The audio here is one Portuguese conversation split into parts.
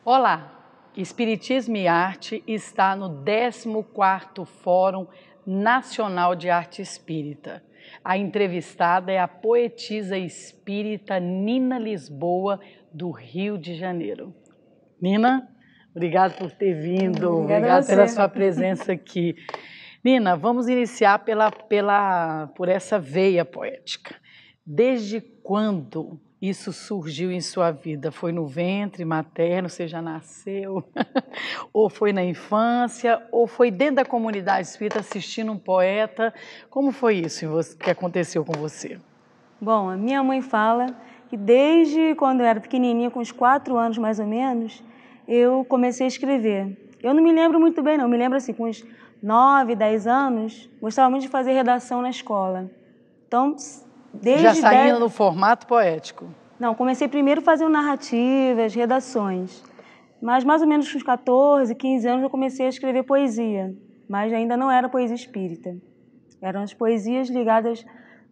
Olá, Espiritismo e Arte está no 14º Fórum Nacional de Arte Espírita. A entrevistada é a poetisa espírita Nina Lisboa, do Rio de Janeiro. Nina, obrigada por ter vindo, obrigada pela sua presença aqui. Nina, vamos iniciar por essa veia poética. Desde quando isso surgiu em sua vida? Foi no ventre materno, você já nasceu? Ou foi na infância? Ou foi dentro da comunidade espírita assistindo um poeta? Como foi isso que aconteceu com você? Bom, a minha mãe fala que desde quando eu era pequenininha, com uns 4 anos mais ou menos, eu comecei a escrever. Eu não me lembro muito bem, não. Eu me lembro assim, com uns 9, 10 anos, gostava muito de fazer redação na escola. Então, desde... Já saindo no formato poético? Não, comecei primeiro fazendo narrativas, redações. Mas mais ou menos com uns 14, 15 anos eu comecei a escrever poesia. Mas ainda não era poesia espírita. Eram as poesias ligadas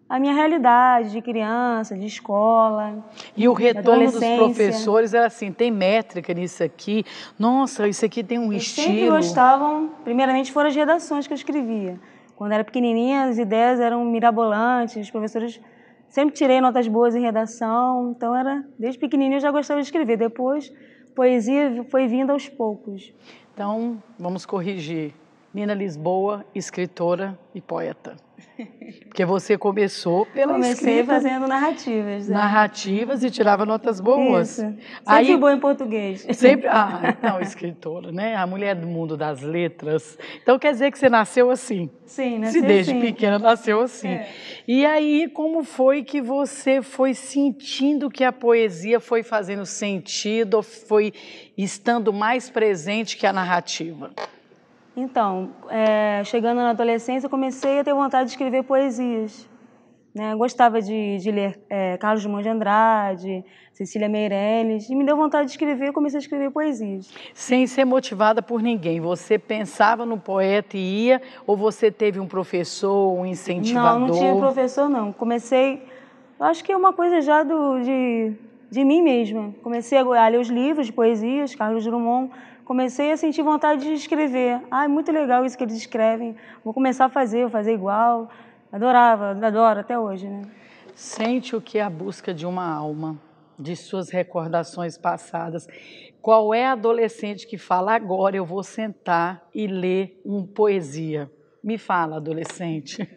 à minha realidade de criança, de escola. E o retorno dos professores era assim, tem métrica nisso aqui? Nossa, isso aqui tem um estilo. Sempre gostavam, primeiramente foram as redações que eu escrevia. Quando era pequenininha, as ideias eram mirabolantes, os professores... Sempre tirei notas boas em redação, então desde pequenininha eu já gostava de escrever. Depois, poesia foi vindo aos poucos. Então, vamos corrigir. Nina Lisboa, escritora e poeta. Porque você começou pela escrita. Comecei fazendo narrativas. Narrativas e tirava notas boas. Isso. Sempre boa em português. Sempre, então, escritora, né? A mulher do mundo das letras. Então, quer dizer que você nasceu assim. Sim, nasci assim. Desde pequena nasceu assim. É. E aí, como foi que você foi sentindo que a poesia foi fazendo sentido, ou foi estando mais presente que a narrativa? Então, chegando na adolescência, eu comecei a ter vontade de escrever poesias. Né? Gostava de ler Carlos Drummond de Andrade, Cecília Meirelles, e me deu vontade de escrever, comecei a escrever poesias. Sem ser motivada por ninguém, você pensava no poeta e ia, ou você teve um professor, um incentivador? Não tive professor não, comecei, acho que é uma coisa já de mim mesma. Comecei a ler os livros de poesias, Carlos Drummond, comecei a sentir vontade de escrever. É muito legal isso que eles escrevem, vou começar a fazer, vou fazer igual. Adoro até hoje, né? Sente o que é a busca de uma alma, de suas recordações passadas. Qual é a adolescente que fala, agora eu vou sentar e ler uma poesia? Me fala, adolescente.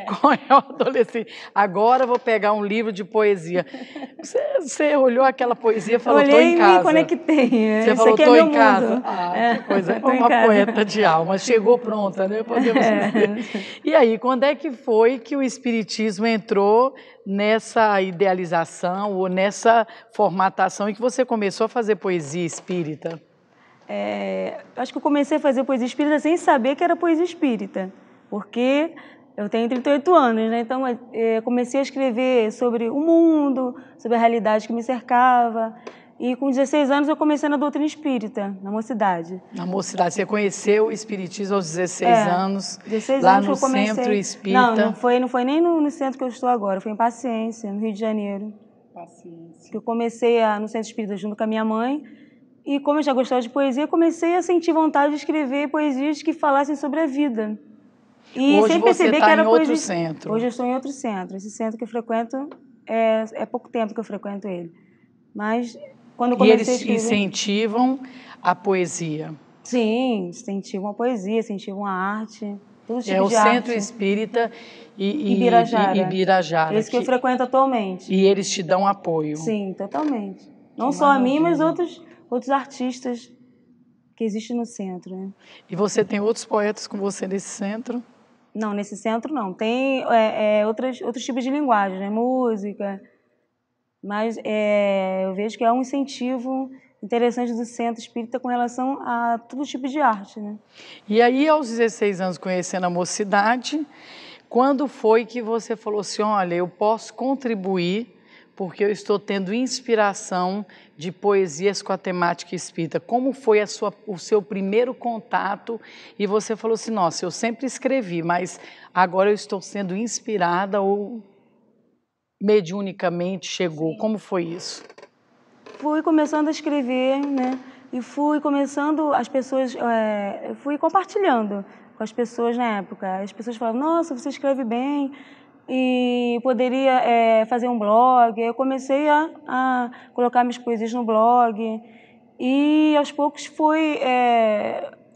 Qual é o adolescente? Agora eu vou pegar um livro de poesia. Você olhou aquela poesia e falou, estou em casa. Olhei e me conectei. Você falou, estou em casa. Que coisa. É uma poeta de alma. Chegou pronta, né? Podemos dizer. E aí, quando é que foi que o Espiritismo entrou nessa idealização ou nessa formatação em que você começou a fazer poesia espírita? Acho que eu comecei a fazer poesia espírita sem saber que era poesia espírita, porque eu tenho 38 anos, né? Então comecei a escrever sobre o mundo, sobre a realidade que me cercava, e com 16 anos eu comecei na doutrina espírita, na mocidade. Na mocidade, você conheceu o espiritismo aos 16 anos, 16 lá anos no eu comecei... Centro Espírita? Não foi nem no centro que eu estou agora, foi em Paciência, no Rio de Janeiro. Paciência. Que eu comecei no Centro Espírita junto com a minha mãe. E como eu já gostava de poesia, comecei a sentir vontade de escrever poesias que falassem sobre a vida. E hoje sem perceber que era em poesia. Outro centro. Hoje eu estou em outro centro. Esse centro que eu frequento, é pouco tempo que eu frequento ele. Mas quando eu comecei a escrever... E eles incentivam a poesia? Sim, incentivam a poesia, incentivam a arte. Todo tipo o de arte. Centro Espírita e Ibirajara. Esse que eu frequento atualmente. E eles te dão apoio? Sim, totalmente. Não só a mim, mas outros artistas que existem no centro. Né? E você tem outros poetas com você nesse centro? Não, nesse centro não. Tem outros tipos de linguagem, né? Música. Mas eu vejo que é um incentivo interessante do Centro Espírita com relação a todo tipo de arte. Né? E aí, aos 16 anos, conhecendo a mocidade, quando foi que você falou assim, olha, eu posso contribuir porque eu estou tendo inspiração de poesias com a temática espírita? Como foi o seu primeiro contato? E você falou assim, nossa, eu sempre escrevi, mas agora eu estou sendo inspirada ou mediunicamente chegou? Sim. Como foi isso? Fui começando a escrever, né? e fui começando, as pessoas, fui compartilhando com as pessoas na época. As pessoas falavam, nossa, você escreve bem e poderia fazer um blog. Eu comecei a colocar minhas poesias no blog e aos poucos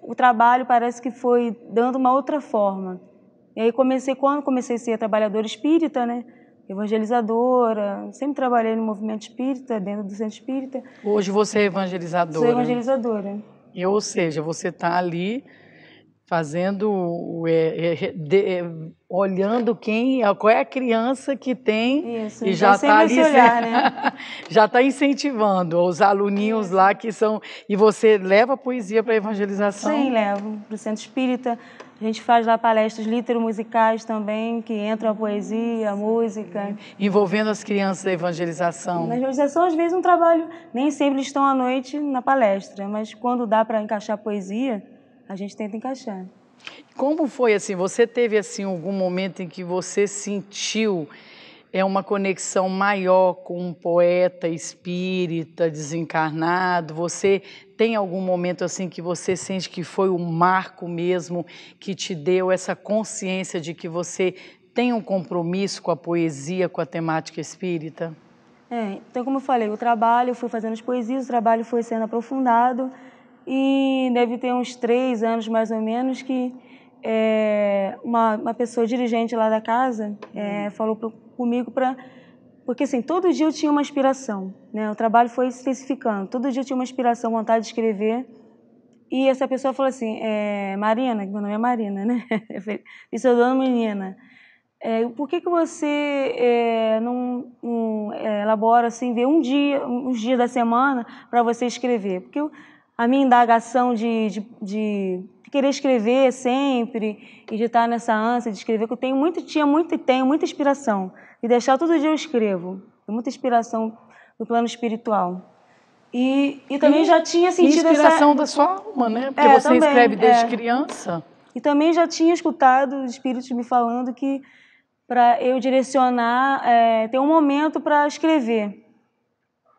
o trabalho parece que foi dando uma outra forma. E aí quando comecei a ser trabalhadora espírita, né? Evangelizadora, sempre trabalhei no movimento espírita, dentro do centro espírita. Hoje você é evangelizadora. Sou evangelizadora. Ou seja, você está ali fazendo, olhando qual é a criança que tem. Isso, e já está ali, olhar, né? já está incentivando os aluninhos lá que são. E você leva a poesia para a evangelização? Sim, levo para o centro espírita. A gente faz lá palestras litero-musicais também, que entram a poesia, a música. Envolvendo as crianças da evangelização. Na evangelização, às vezes, um trabalho, nem sempre eles estão à noite na palestra, mas quando dá para encaixar poesia, a gente tenta encaixar. Como foi assim? Você teve assim algum momento em que você sentiu uma conexão maior com um poeta espírita desencarnado? Você tem algum momento assim que você sente que foi um marco mesmo que te deu essa consciência de que você tem um compromisso com a poesia, com a temática espírita? Então, como eu falei, o trabalho, eu fui fazendo as poesias, o trabalho foi sendo aprofundado e deve ter uns 3 anos mais ou menos que uma pessoa dirigente lá da casa falou comigo porque assim, todo dia eu tinha uma inspiração, né? O trabalho foi se especificando, todo dia eu tinha uma inspiração, vontade de escrever, e essa pessoa falou assim, Marina, meu nome é Marina, né? Eu falei, isso é dona menina, por que você não elabora assim, vê uns dias da semana para você escrever? Porque a minha indagação de querer escrever sempre e de estar nessa ânsia de escrever, que eu tenho muita inspiração. E deixar todo dia eu escrevo. Tenho muita inspiração no plano espiritual. E também já tinha sentido inspiração da sua alma, né? Porque você também, escreve desde criança. E também já tinha escutado os espíritos me falando que para eu direcionar, ter um momento para escrever.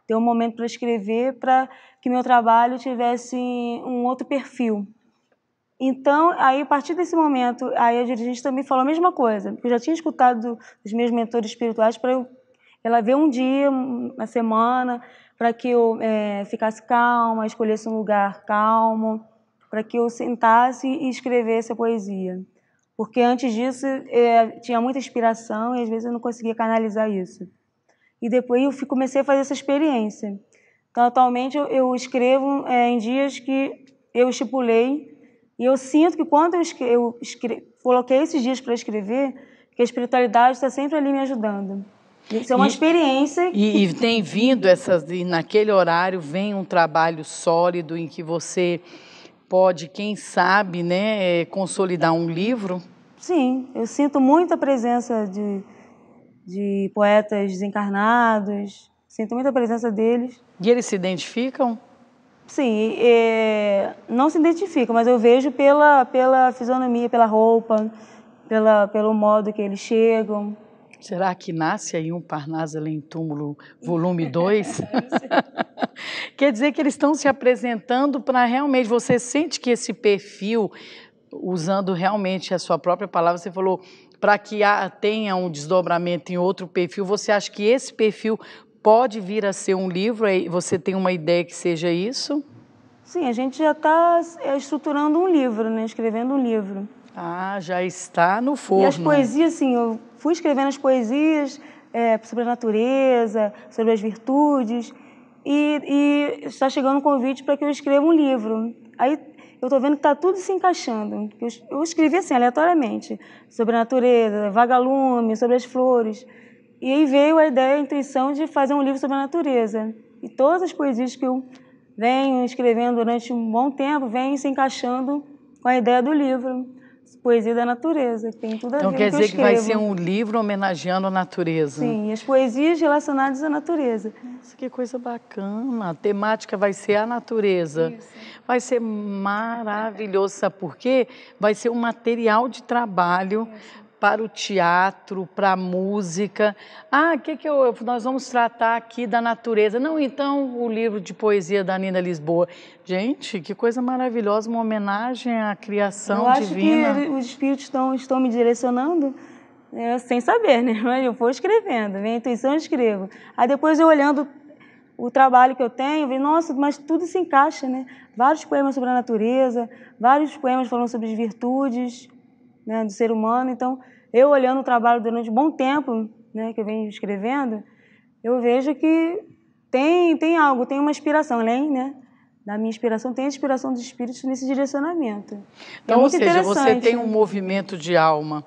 Ter um momento para escrever para que meu trabalho tivesse um outro perfil. Então, aí, a partir desse momento, aí a dirigente também falou a mesma coisa. Eu já tinha escutado dos meus mentores espirituais para ela ver um dia, uma semana, para que eu ficasse calma, escolhesse um lugar calmo, para que eu sentasse e escrevesse a poesia. Porque antes disso, tinha muita inspiração e às vezes eu não conseguia canalizar isso. E depois eu comecei a fazer essa experiência. Então, atualmente, eu escrevo em dias que eu estipulei. E eu sinto que quando eu coloquei esses dias para escrever, que a espiritualidade está sempre ali me ajudando. Isso é uma experiência. E tem vindo e naquele horário vem um trabalho sólido em que você pode, quem sabe, né, consolidar um livro? Sim, eu sinto muita presença de poetas desencarnados, sinto muita presença deles. E eles se identificam? Sim, não se identificam, mas eu vejo pela fisionomia, pela roupa, pelo modo que eles chegam. Será que nasce aí um Parnaso Além Túmulo, volume 2? Quer dizer que eles estão se apresentando para realmente... Você sente que esse perfil, usando realmente a sua própria palavra, você falou, para que tenha um desdobramento em outro perfil, você acha que esse perfil pode vir a ser um livro? Você tem uma ideia que seja isso? Sim, a gente já está estruturando um livro, né? Escrevendo um livro. Ah, já está no forno. E as poesias, assim, eu fui escrevendo as poesias sobre a natureza, sobre as virtudes, e está chegando um convite para que eu escreva um livro. Aí eu estou vendo que está tudo se encaixando. Eu escrevi assim, aleatoriamente, sobre a natureza, vagalume, sobre as flores. E aí veio a ideia, a intuição de fazer um livro sobre a natureza. E todas as poesias que eu venho escrevendo durante um bom tempo, vêm se encaixando com a ideia do livro. Poesia da natureza, que tem tudo a ver com o que eu escrevo. Então quer dizer que vai ser um livro homenageando a natureza. Sim, e as poesias relacionadas à natureza. Nossa, que coisa bacana. A temática vai ser a natureza. Isso. Vai ser maravilhoso, sabe por quê? Vai ser um material de trabalho para o teatro, para a música. Ah, nós vamos tratar aqui da natureza. Não, então o livro de poesia da Nina Lisboa. Gente, que coisa maravilhosa, uma homenagem à criação divina. Eu acho que os espíritos estão me direcionando sem saber, né? Mas eu vou escrevendo, vem a intuição, eu escrevo. Aí depois eu olhando o trabalho que eu tenho, eu vejo, nossa, mas tudo se encaixa, né? Vários poemas sobre a natureza, vários poemas falando sobre as virtudes, né, do ser humano. Então, eu olhando o trabalho durante um bom tempo, né, que eu venho escrevendo, eu vejo que tem algo, tem uma inspiração, além, né, da minha inspiração, tem a inspiração dos espíritos nesse direcionamento. Então, ou seja, você tem um movimento de alma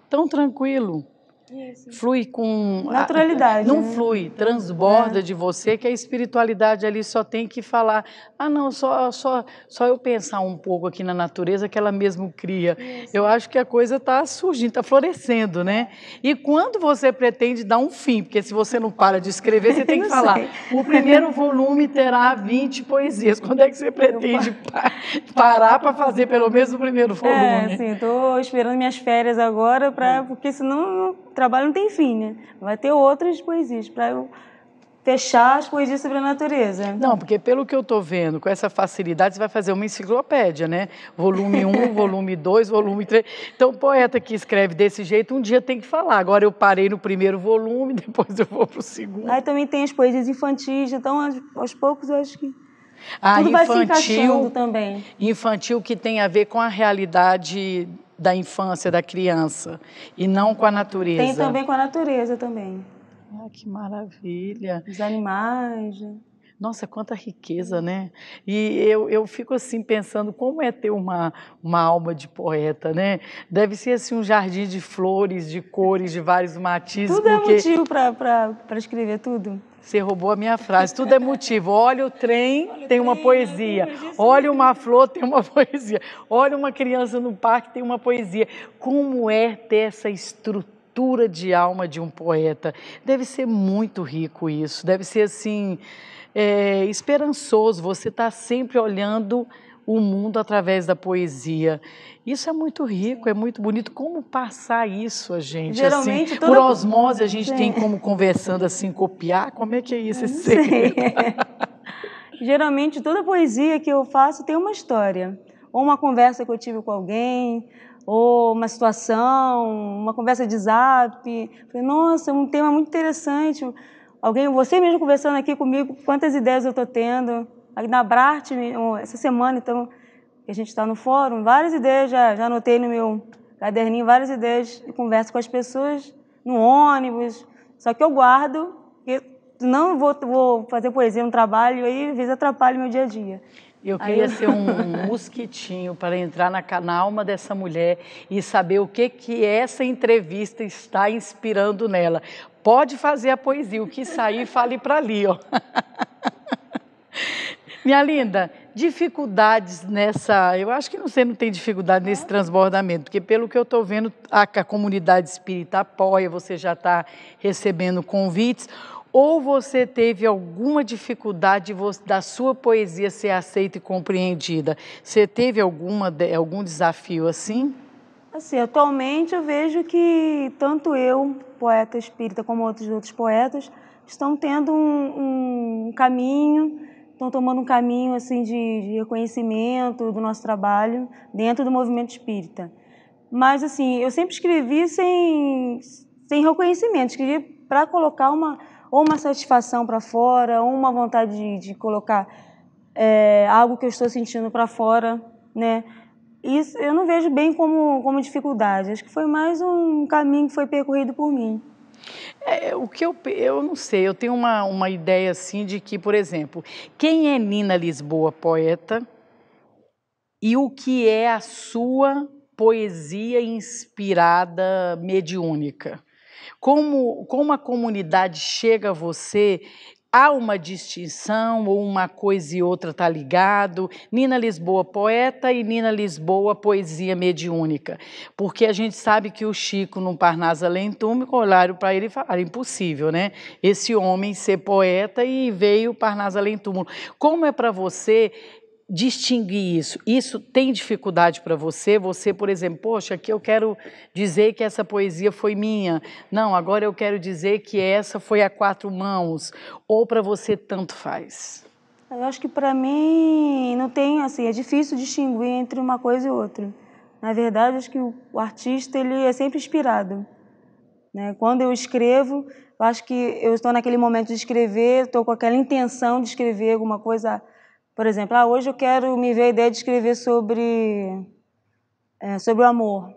tão tranquilo. Isso. Flui com naturalidade. Não flui, transborda de você, que a espiritualidade ali só tem que falar. Ah, não, só eu pensar um pouco aqui na natureza que ela mesmo cria. Isso. Eu acho que a coisa está surgindo, está florescendo, né? E quando você pretende dar um fim, porque se você não para de escrever, você tem que falar. O primeiro volume terá 20 poesias. Quando é que você pretende parar para fazer pelo menos o primeiro volume? Sim, estou esperando minhas férias agora, porque senão o trabalho não tem fim, né? Vai ter outras poesias para eu fechar as poesias sobre a natureza. Não, porque pelo que eu estou vendo, com essa facilidade, você vai fazer uma enciclopédia, né? Volume 1, volume 2, volume 3. Então, o poeta que escreve desse jeito, um dia tem que falar. Agora eu parei no primeiro volume, depois eu vou para o segundo. Aí também tem as poesias infantis, então aos poucos eu acho que tudo vai se encaixando também. Infantil que tem a ver com a realidade da infância, da criança, e não com a natureza. Tem também com a natureza também. Ah, que maravilha. Os animais. Nossa, quanta riqueza, né? E eu fico assim pensando como é ter uma alma de poeta, né? Deve ser assim um jardim de flores, de cores, de vários matizes. Tudo é motivo para escrever tudo. Você roubou a minha frase. Tudo é motivo. Olha o trem, tem uma poesia. Olha uma flor, tem uma poesia. Olha uma criança no parque, tem uma poesia. Como é ter essa estrutura de alma de um poeta? Deve ser muito rico isso. Deve ser assim, esperançoso. Você está sempre olhando o mundo através da poesia. Isso é muito rico, é muito bonito. Como passar isso a gente? Geralmente, assim, por osmose, a gente tem como conversando assim, copiar? Como é que é isso? Geralmente, toda poesia que eu faço tem uma história. Ou uma conversa que eu tive com alguém, ou uma situação, uma conversa de zap. Falei, nossa, é um tema muito interessante. Você mesmo conversando aqui comigo, quantas ideias eu estou tendo. Na Brart, essa semana, então, que a gente está no fórum, várias ideias, já anotei no meu caderninho, várias ideias, e converso com as pessoas no ônibus, só que eu guardo, porque não vou fazer poesia no trabalho, aí às vezes atrapalha o meu dia a dia. Eu queria ser um mosquitinho para entrar na alma dessa mulher e saber o que essa entrevista está inspirando nela. Pode fazer a poesia, o que sair, fale para ali, ó. Minha linda, dificuldades nessa... Eu acho que você não tem dificuldade nesse transbordamento, porque pelo que eu estou vendo, a comunidade espírita apoia, você já está recebendo convites, ou você teve alguma dificuldade da sua poesia ser aceita e compreendida? Você teve algum desafio assim? Assim, atualmente eu vejo que tanto eu, poeta espírita, como outros poetas, estão tendo um caminho... Estão tomando um caminho assim, de reconhecimento do nosso trabalho dentro do movimento espírita. Mas assim, eu sempre escrevi sem reconhecimento, escrevi para colocar ou uma satisfação para fora, ou uma vontade de colocar algo que eu estou sentindo para fora, né? Isso eu não vejo bem como dificuldade, acho que foi mais um caminho que foi percorrido por mim. O que eu não sei, eu tenho uma ideia assim de que, por exemplo, quem é Nina Lisboa, poeta, e o que é a sua poesia inspirada mediúnica? Como a comunidade chega a você? Há uma distinção ou uma coisa e outra está ligado? Nina Lisboa, poeta, e Nina Lisboa, poesia mediúnica. Porque a gente sabe que o Chico, no Parnaso Além Túmulo, olharam para ele e falaram, impossível, né? Esse homem ser poeta e veio o Parnaso Além Túmulo. Como é para você distinguir isso? Isso tem dificuldade para você? Você, por exemplo, poxa, aqui eu quero dizer que essa poesia foi minha. Não, agora eu quero dizer que essa foi a quatro mãos. Ou para você tanto faz? Eu acho que para mim não tem, assim, é difícil distinguir entre uma coisa e outra. Na verdade, acho que o artista ele é sempre inspirado, né? Quando eu escrevo, eu acho que eu estou naquele momento de escrever, estou com aquela intenção de escrever alguma coisa. Por exemplo, hoje eu quero me ver a ideia de escrever sobre o amor.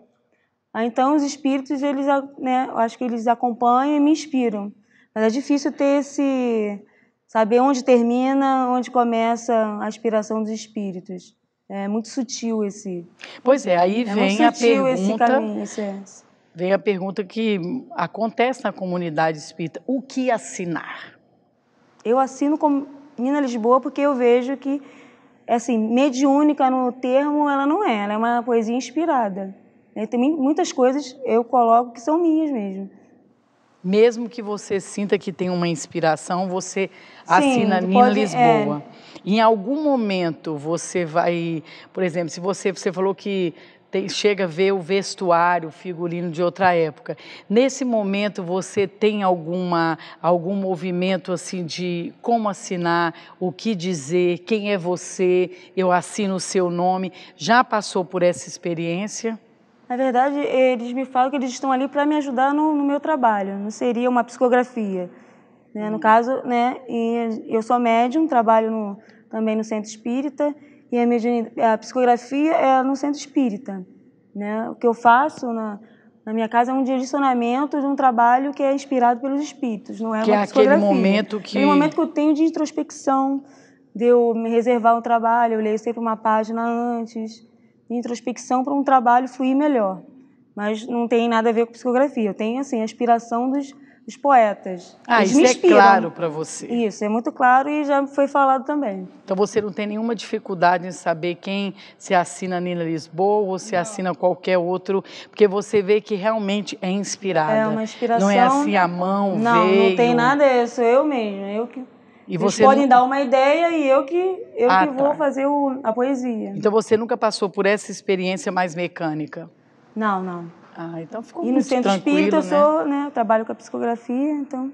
Então, os espíritos, eles, né, eu acho que eles acompanham e me inspiram. Mas é difícil ter saber onde termina, onde começa a inspiração dos espíritos. É muito sutil esse. Pois é, aí É muito vem a sutil esse pergunta. caminho. Vem a pergunta que acontece na comunidade espírita: o que assinar? Eu assino como Nina Lisboa porque eu vejo que, assim, mediúnica no termo, ela não é. Ela é uma poesia inspirada. Tem muitas coisas eu coloco que são minhas mesmo. Mesmo que você sinta que tem uma inspiração, você Sim, assina Nina Lisboa. Em algum momento você vai, por exemplo, se você falou que chega a ver o vestuário, o figurino de outra época. Nesse momento você tem algum movimento assim de como assinar, o que dizer, quem é você, eu assino o seu nome. Já passou por essa experiência? Na verdade, eles me falam que eles estão ali para me ajudar no meu trabalho, não seria uma psicografia, né? No caso, né, e eu sou médium, trabalho também no centro espírita, e a psicografia é no centro espírita, né? O que eu faço na minha casa é um direcionamento de um trabalho que é inspirado pelos espíritos, não é que uma psicografia. Aquele momento que eu tenho de introspecção, de eu me reservar um trabalho, eu leio sempre uma página antes, de introspecção para um trabalho fluir melhor. Mas não tem nada a ver com psicografia. Eu tenho, assim, a inspiração dos poetas. Eles isso me inspiram. É claro para você. Isso, é muito claro e já foi falado também. Então você não tem nenhuma dificuldade em saber quem se assina Nina Lisboa ou se assina qualquer outro, porque você vê que realmente é inspirada. É uma inspiração. Não é assim a mão não, veio. Não tem nada, sou eu mesmo. E eles podem dar uma ideia e eu que vou fazer a poesia. Então você nunca passou por essa experiência mais mecânica? Não. Então ficou muito tranquilo. E no centro espírita eu trabalho com a psicografia, então...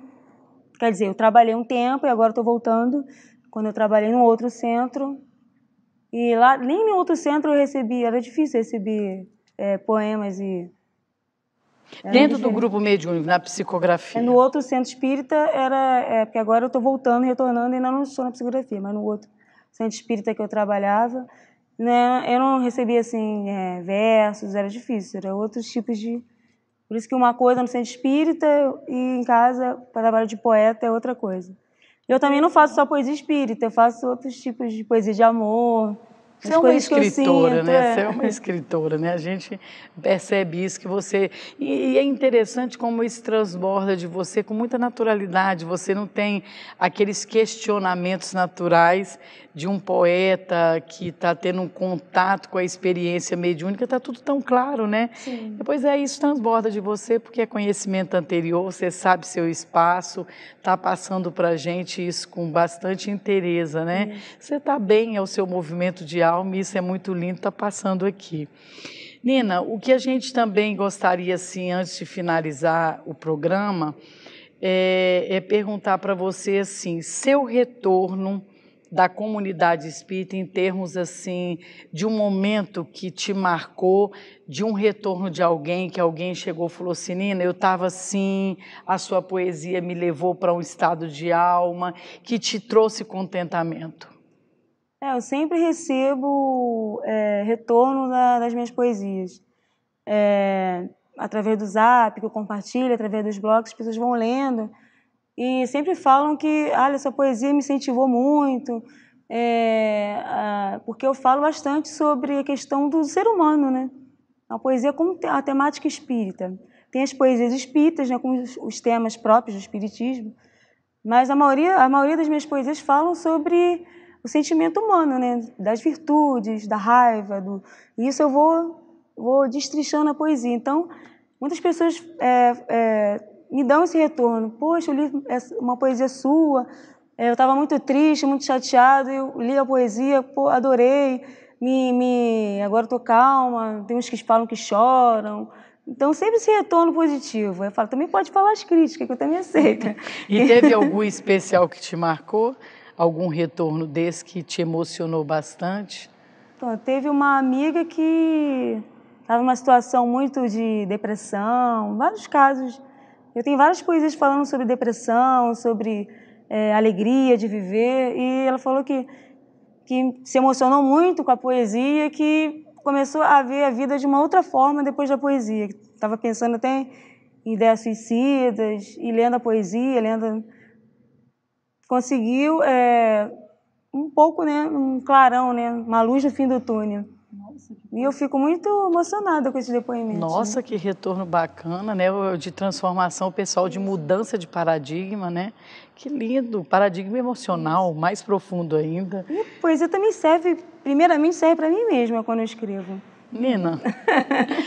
Quer dizer, eu trabalhei um tempo e agora estou voltando. Quando eu trabalhei num outro centro, e lá, nem no outro centro eu recebi, era difícil receber poemas e... Dentro do grupo mediúnico, na psicografia? No outro centro espírita porque agora eu estou voltando, retornando e ainda não estou na psicografia, mas no outro centro espírita que eu trabalhava, né, eu não recebia assim, versos, era difícil, era outros tipos de... Por isso que uma coisa no centro espírita e em casa, para trabalho de poeta, é outra coisa. Eu também não faço só poesia espírita, eu faço outros tipos de poesia de amor. Você é uma escritora, né? Você é uma escritora, né? A gente percebe isso que você... E é interessante como isso transborda de você com muita naturalidade. Você não tem aqueles questionamentos naturais de um poeta que está tendo um contato com a experiência mediúnica. Está tudo tão claro, né? Sim. Depois isso transborda de você porque é conhecimento anterior, você sabe seu espaço, está passando para a gente isso com bastante interesse, né? Você está bem, é o seu movimento de alma, e isso é muito lindo, está passando aqui. Nina, o que a gente também gostaria, assim, antes de finalizar o programa, é perguntar para você, assim, seu retorno da comunidade espírita em termos, assim, de um momento que te marcou, de um retorno de alguém, que alguém chegou e falou assim, Nina, eu estava assim, a sua poesia me levou para um estado de alma, que te trouxe contentamento. Eu sempre recebo retorno das minhas poesias. Através do Zap, que eu compartilho, através dos blogs, as pessoas vão lendo e sempre falam que, olha, essa poesia me incentivou muito, porque eu falo bastante sobre a questão do ser humano, né? A poesia como a temática espírita. Tem as poesias espíritas, né, com os temas próprios do espiritismo, mas a maioria das minhas poesias falam sobre o sentimento humano, né? Das virtudes, da raiva, e isso eu vou destrinchando a poesia. Então, muitas pessoas me dão esse retorno. Poxa, eu li uma poesia sua, eu estava muito triste, muito chateado, eu li a poesia, pô, adorei, agora estou calma, tem uns que falam que choram. Então, sempre esse retorno positivo. Eu falo, também pode falar as críticas, que eu também aceito. E teve algum especial que te marcou? Algum retorno desse que te emocionou bastante? Então, teve uma amiga que estava numa situação muito de depressão, vários casos. Eu tenho várias poesias falando sobre depressão, sobre alegria de viver, e ela falou que se emocionou muito com a poesia, que começou a ver a vida de uma outra forma depois da poesia. Estava pensando até em ideias suicidas, e lendo a poesia, conseguiu um pouco, né, um clarão, né, uma luz no fim do túnel. E eu fico muito emocionada com esse depoimento. Nossa, que retorno bacana, né? De transformação pessoal, de mudança de paradigma, né? Que lindo, paradigma emocional, mais profundo ainda. E a poesia também serve, primeiramente serve para mim mesma quando eu escrevo. Nina,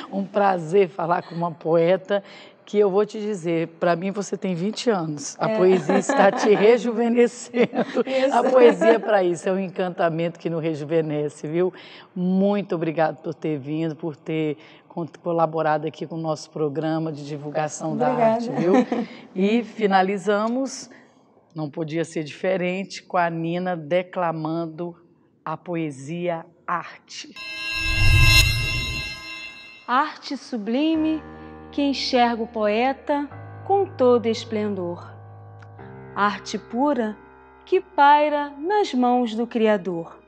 um prazer falar com uma poeta que eu vou te dizer, para mim você tem 20 anos, a poesia está te rejuvenescendo. Isso. A poesia para isso, é um encantamento que nos rejuvenesce, viu? Muito obrigada por ter vindo, por ter colaborado aqui com o nosso programa de divulgação da arte, viu? E finalizamos, não podia ser diferente, com a Nina declamando a poesia Arte. Arte sublime que enxerga o poeta com todo esplendor. Arte pura que paira nas mãos do Criador.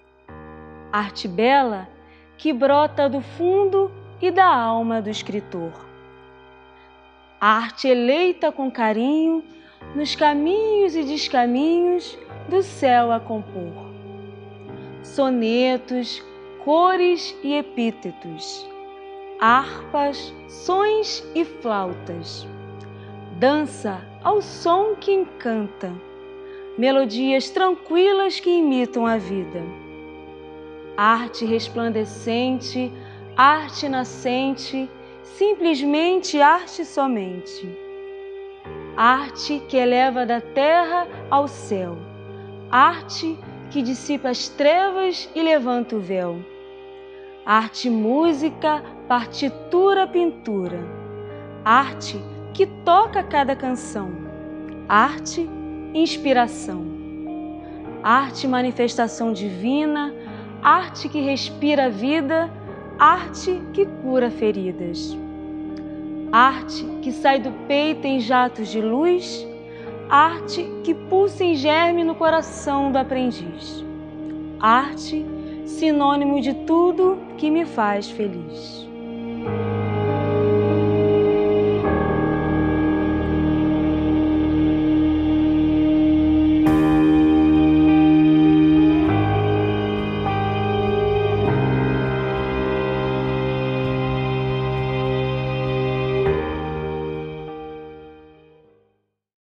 Arte bela que brota do fundo e da alma do escritor. Arte eleita com carinho nos caminhos e descaminhos do céu a compor. Sonetos, cores e epítetos, harpas, sons e flautas, dança ao som que encanta, melodias tranquilas que imitam a vida. Arte resplandecente, arte nascente, simplesmente arte somente. Arte que eleva da terra ao céu, arte que dissipa as trevas e levanta o véu. Arte, música, partitura, pintura. Arte que toca cada canção. Arte, inspiração. Arte, manifestação divina. Arte que respira a vida. Arte que cura feridas. Arte que sai do peito em jatos de luz. Arte que pulsa em germe no coração do aprendiz. Arte, sinônimo de tudo que me faz feliz.